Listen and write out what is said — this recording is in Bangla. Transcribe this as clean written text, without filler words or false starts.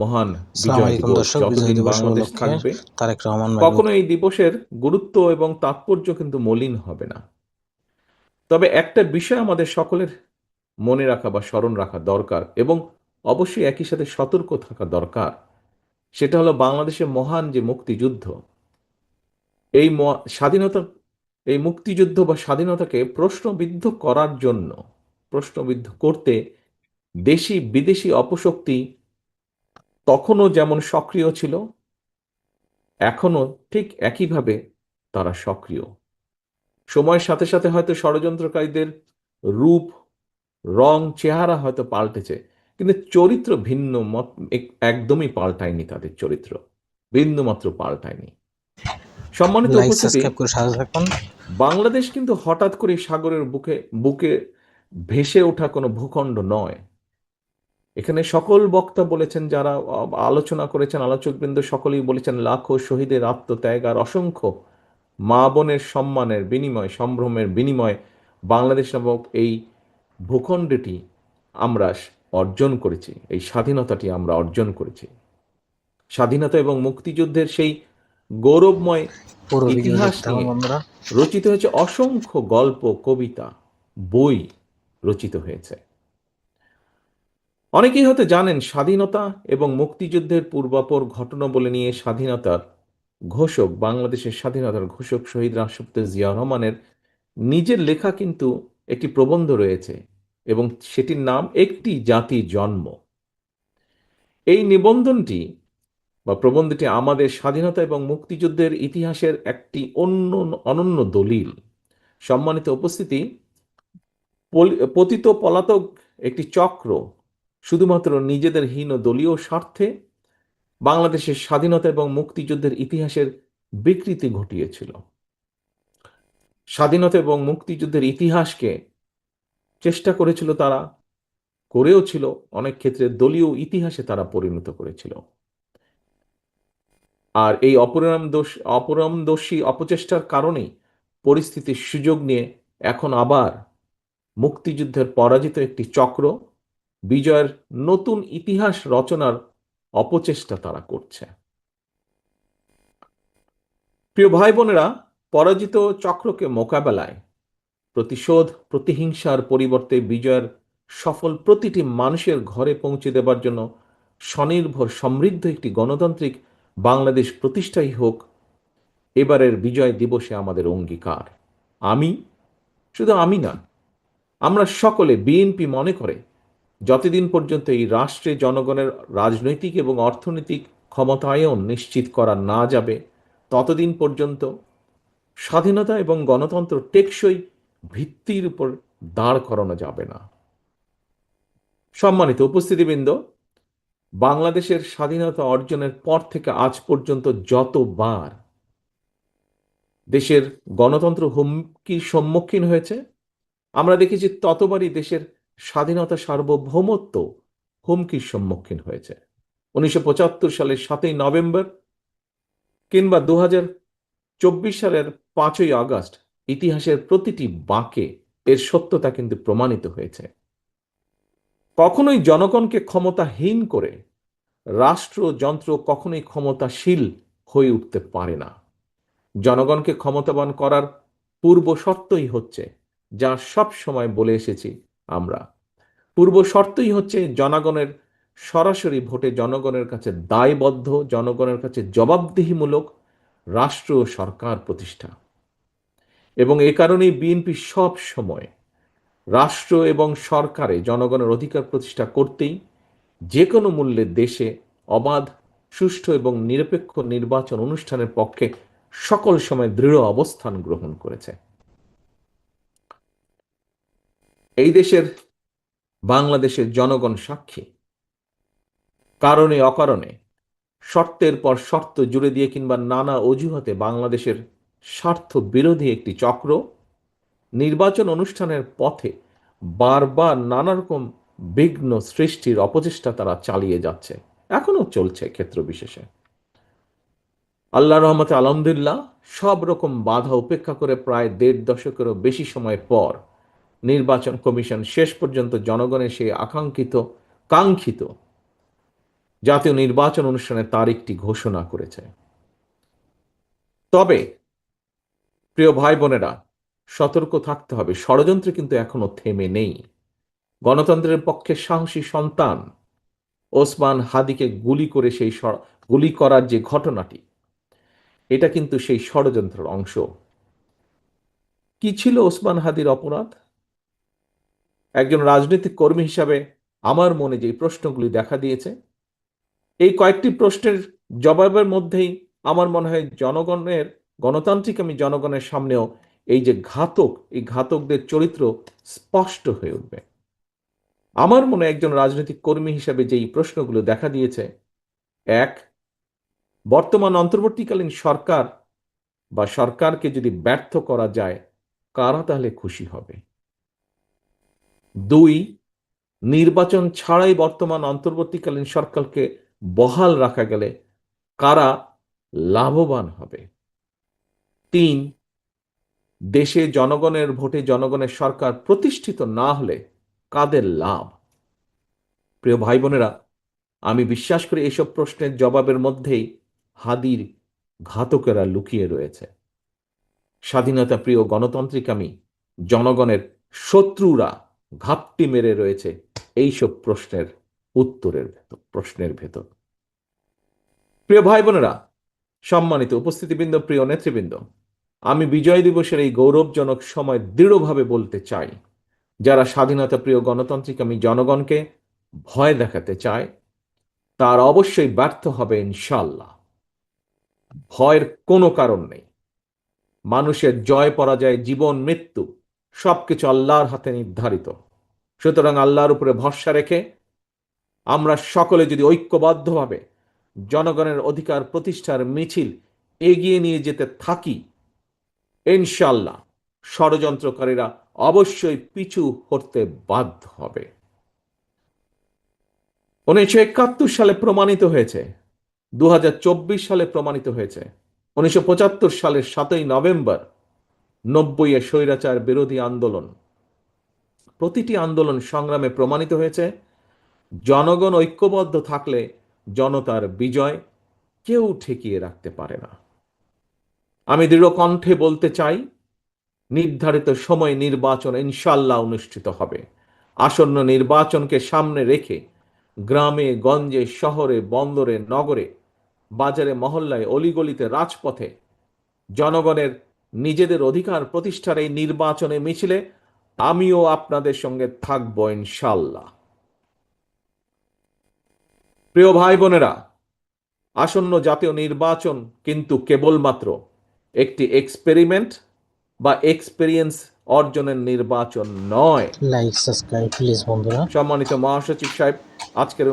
মহান আসসালামু বিজয় আলাইকুম দিবস দর্শক, বিজয় যতদিন দিবস বাংলাদেশ উপলক্ষে থাকবে তারেক রহমান ভাই কখনো এই দিবসের গুরুত্ব এবং তাৎপর্য কিন্তু মলিন হবে না। তবে একটা বিষয় আমাদের সকলের মনে রাখা বা স্মরণ রাখা দরকার এবং অবশ্যই একই সাথে সতর্ক থাকা দরকার। সেটা হলো বাংলাদেশের মহান যে মুক্তিযুদ্ধ, স্বাধীনতা, এই মুক্তিযুদ্ধ বা স্বাধীনতাকে প্রশ্নবিদ্ধ করার জন্য, প্রশ্নবিদ্ধ করতে দেশি বিদেশি অপশক্তি তখনও যেমন সক্রিয় ছিল, এখনো ঠিক একইভাবে তারা সক্রিয়। সময়ের সাথে সাথে হয়তো ষড়যন্ত্রকারীদের রূপ, রং, চেহারা হয়তো পাল্টেছে, কিন্তু চরিত্র ভিন্ন একদমই পাল্টায়নি। তাদের চরিত্র বিন্দুমাত্র পাল্টায়নি। সম্মানিত লাইক উপস্থিতি, সাবস্ক্রাইব করে সাথে থাকুন। বাংলাদেশ কিন্তু হঠাৎ করে সাগরের বুকে বুকে ভেসে ওঠা কোনো ভূখণ্ড নয়। এখানে সকল বক্তা বলেছেন, যারা আলোচনা করেছেন, আলোচকবৃন্দ সকলেই বলেছেন, লাখো শহীদের আত্মত্যাগ আর অসংখ্য মা বোনের সম্মানের বিনিময়, সম্ভ্রমের বিনিময় বাংলাদেশ নামক এই ভূখণ্ডটি আমরা অর্জন করেছি, এই স্বাধীনতাটি আমরা অর্জন করেছি। স্বাধীনতা এবং মুক্তিযুদ্ধের সেই গৌরবময় পুরো ভিডিও ইতিহাস দেখতে থাকুন নিয়ে বন্ধুরা। রচিত হয়েছে অসংখ্য গল্প, কবিতা, বই রচিত হয়েছে। অনেকেই হয়তো জানেন, স্বাধীনতা এবং মুক্তিযুদ্ধের পূর্বাপর ঘটনা বলে নিয়ে স্বাধীনতার ঘোষক, বাংলাদেশের স্বাধীনতার ঘোষক শহীদ রাষ্ট্রপতি জিয়া রহমানের নিজের লেখা কিন্তু একটি প্রবন্ধ রয়েছে এবং সেটির নাম একটি জাতির জন্ম। এই নিবন্ধনটি বা প্রবন্ধটি আমাদের স্বাধীনতা এবং মুক্তিযুদ্ধের ইতিহাসের একটি অনন্য দলিল। সম্মানিত উপস্থিতি, পতিত পলাতক একটি চক্র শুধুমাত্র নিজেদের হীন দলীয় স্বার্থে বাংলাদেশের স্বাধীনতা এবং মুক্তিযুদ্ধের ইতিহাসের বিকৃতি ঘটিয়েছিল। স্বাধীনতা এবং মুক্তিযুদ্ধের ইতিহাসকে চেষ্টা করেছিল তারা, করেও ছিল, অনেক ক্ষেত্রে দলীয় ইতিহাসে তারা পরিণত করেছিল। আর এই অপরামদর্শী অপচেষ্টার কারণেই পরিস্থিতির সুযোগ নিয়ে এখন আবার মুক্তিযুদ্ধের পরাজিত একটি চক্র বিজয়ের নতুন ইতিহাস রচনার অপচেষ্টা তারা করছে। প্রিয় ভাই বোনেরা, পরাজিত চক্রকে মোকাবেলায় প্রতিশোধ, প্রতিহিংসার পরিবর্তে বিজয়ের সফল প্রতিটি মানুষের ঘরে পৌঁছে দেবার জন্য স্বনির্ভর সমৃদ্ধ একটি গণতান্ত্রিক বাংলাদেশ প্রতিষ্ঠাই হোক এবারের বিজয় দিবসে আমাদের অঙ্গীকার। আমি, শুধু আমি না, আমরা সকলে, বিএনপি মনে করে যতদিন পর্যন্ত এই রাষ্ট্রে জনগণের রাজনৈতিক এবং অর্থনৈতিক ক্ষমতায়ন নিশ্চিত করা না যাবে, ততদিন পর্যন্ত স্বাধীনতা এবং গণতন্ত্র টেকসই ভিত্তির উপর দাঁড় করানো যাবে না। সম্মানিত উপস্থিতিবৃন্দ, বাংলাদেশের স্বাধীনতা অর্জনের পর থেকে আজ পর্যন্ত যতবার দেশের গণতন্ত্র হুমকির সম্মুখীন হয়েছে, আমরা দেখেছি ততবারই দেশের স্বাধীনতা, সার্বভৌমত্ব হুমকির সম্মুখীন হয়েছে। 1975 সালের 7ই নভেম্বর কিংবা 2024 সালের 5ই আগস্ট, ইতিহাসের প্রতিটি বাঁকে এর সত্যতা কিন্তু প্রমাণিত হয়েছে। কখনোই জনগণকে ক্ষমতাহীন করে রাষ্ট্রযন্ত্র কখনোই ক্ষমতাশীল হয়ে উঠতে পারে না। জনগণকে ক্ষমতাবান করার পূর্ব শর্তই হচ্ছে, যা সব সময় বলে এসেছি আমরা, পূর্ব শর্তই হচ্ছে জনগণের সরাসরি ভোটে জনগণের কাছে দায়বদ্ধ, জনগণের কাছে জবাবদিহিমূলক রাষ্ট্র ও সরকার প্রতিষ্ঠা। এবং এ কারণেই বিএনপি সব সময় রাষ্ট্র এবং সরকারে জনগণের অধিকার প্রতিষ্ঠা করতেই যে কোনো মূল্যে দেশে অবাধ, সুষ্ঠু এবং নিরপেক্ষ নির্বাচন অনুষ্ঠানের পক্ষে সকল সময় দৃঢ় অবস্থান গ্রহণ করেছে। এই দেশের, বাংলাদেশের জনগণ সাক্ষী, কারণে অকারণে, শর্তের পর শর্ত জুড়ে দিয়ে কিংবা নানা অজুহাতে বাংলাদেশের স্বার্থ বিরোধী একটি চক্র নির্বাচন অনুষ্ঠানের পথে বারবার নানা রকম বিঘ্ন সৃষ্টির অপচেষ্টা তারা চালিয়ে যাচ্ছে, এখনো চলছে ক্ষেত্র বিশেষে। আল্লাহ রহমতে আলহামদুলিল্লাহ, সব রকম বাধা উপেক্ষা করে প্রায় 1.5 দশকেরও বেশি সময় পর নির্বাচন কমিশন শেষ পর্যন্ত জনগণের সেই কাঙ্ক্ষিত জাতীয় নির্বাচন অনুষ্ঠানের তারিখটি ঘোষণা করেছে। তবে প্রিয় ভাই বোনেরা, সতর্ক থাকতে হবে, ষড়যন্ত্র কিন্তু এখনো থেমে নেই। গণতন্ত্রের পক্ষে সাহসী সন্তান ওসমান হাদিকে গুলি করার যে ঘটনাটি, এটা কিন্তু সেই ষড়যন্ত্রের অংশ। কি ছিল ওসমান হাদির অপরাধ? একজন রাজনৈতিক কর্মী হিসাবে আমার মনে যে প্রশ্নগুলি দেখা দিয়েছে, এই কয়েকটি প্রশ্নের জবাবের মধ্যেই আমার মনে হয় গণতান্ত্রিক জনগণের সামনেও এই যে এই ঘাতকদের চরিত্র স্পষ্ট হয়ে উঠবে। আমার মনে একজন রাজনৈতিক কর্মী হিসাবে যেই প্রশ্নগুলো দেখা দিয়েছে, এক, বর্তমান অন্তর্বর্তীকালীন সরকার বা সরকারকে যদি ব্যর্থ করা যায়, কারা তাহলে খুশি হবে? দুই, নির্বাচন ছাড়াই বর্তমান অন্তর্বর্তীকালীন সরকারকে বহাল রাখা গেলে কারা লাভবান হবে? তিন, দেশে জনগণের ভোটে জনগণের সরকার প্রতিষ্ঠিত না হলে কাদের লাভ? প্রিয় ভাই বোনেরা, আমি বিশ্বাস করি এইসব প্রশ্নের জবাবের মধ্যেই হাদির ঘাতকেরা লুকিয়ে রয়েছে। স্বাধীনতা প্রিয় গণতান্ত্রিকামী জনগণের শত্রুরা ঘাপটি মেরে রয়েছে এইসব প্রশ্নের ভেতর। প্রিয় ভাই বোনেরা, সম্মানিত উপস্থিতিবৃন্দ, প্রিয় নেতৃবৃন্দ, আমি বিজয় দিবসের এই গৌরবজনক সময় দৃঢ়ভাবে বলতে চাই, যারা স্বাধীনতা প্রিয় গণতান্ত্রিকামী জনগণকে ভয় দেখাতে চায়, তার অবশ্যই ব্যর্থ হবে ইনশাল্লাহ। ভয়ের কোনো কারণ নেই। মানুষের জয় পরাজয়, জীবন মৃত্যু সবকিছু আল্লাহর হাতে নির্ধারিত। সুতরাং আল্লাহর উপরে ভরসা রেখে আমরা সকলে যদি ঐক্যবদ্ধভাবে জনগণের অধিকার প্রতিষ্ঠার মিছিল এগিয়ে নিয়ে যেতে থাকি, ইনশাল্লাহ ষড়যন্ত্রকারীরা অবশ্যই পিছু হটতে বাধ্য হবে। 1971 সালে প্রমাণিত হয়েছে, 2024 সালে প্রমাণিত হয়েছে, 1975 সালের 7ই নভেম্বর 90-এ স্বৈরাচার বিরোধী আন্দোলন, প্রতিটি আন্দোলন সংগ্রামে প্রমাণিত হয়েছে, জনগণ ঐক্যবদ্ধ থাকলে জনতার বিজয় কেউ ঠেকিয়ে রাখতে পারে না। আমি দৃঢ় কণ্ঠে বলতে চাই, নির্ধারিত সময় নির্বাচন ইনশাল্লাহ অনুষ্ঠিত হবে। আসন্ন নির্বাচনকে সামনে রেখে গ্রামে গঞ্জে, শহরে বন্দরে, নগরে, বাজারে, মহল্লায়, অলিগলিতে, রাজপথে জনগণের নিজেদের অধিকার প্রতিষ্ঠার এই নির্বাচনে মিছিলে আমিও আপনাদের সঙ্গে থাকব ইনশাল্লাহ। প্রিয় ভাই বোনেরা, আসন্ন জাতীয় নির্বাচন কিন্তু কেবলমাত্র একটি এক্সপেরিমেন্ট বা এক্সপেরিয়েন্স অর্জনের নির্বাচন নয়। লাইক সাবস্ক্রাইব প্লিজ বন্ধুরা। সম্মানিত মহাসচিব সাহেব, আজকের